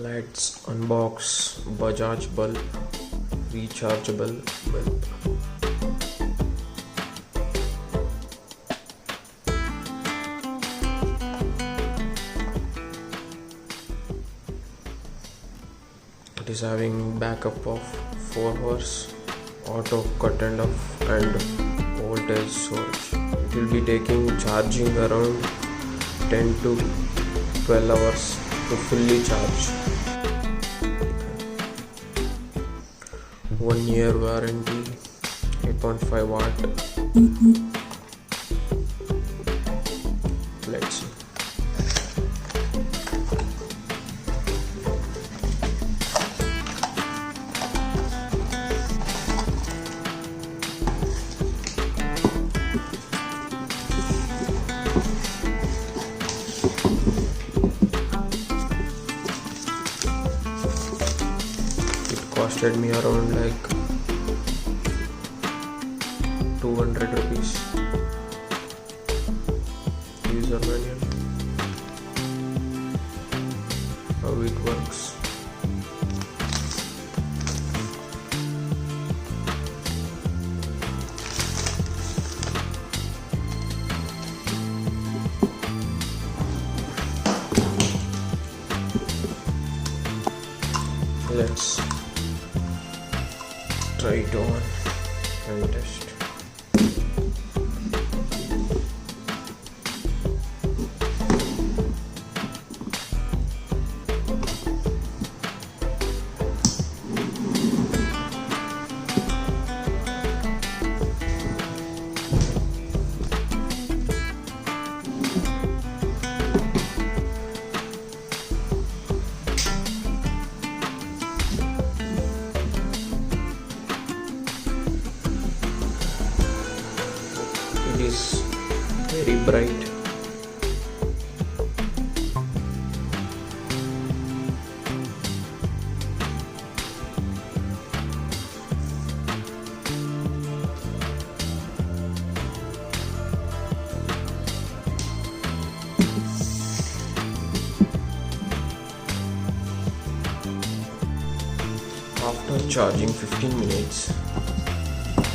Let's unbox Bajaj bulb, rechargeable bulb. It is having backup of 4 hours, auto cut and off and voltage source. It will be taking charging around 10 to 12 hours to fully charge. 1 year warranty, 8.5 watt. Let's see. Costed me around like 200 rupees. User manual, how it works. Let's try it on and test. It is very bright. After charging 15 minutes,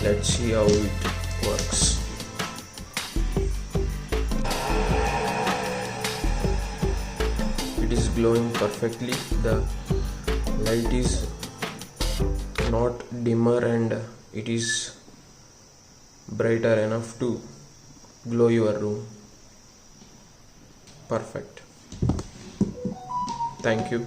let's see how it works. It is glowing perfectly. The light is not dimmer and it is brighter enough to glow your room. Perfect. Thank you.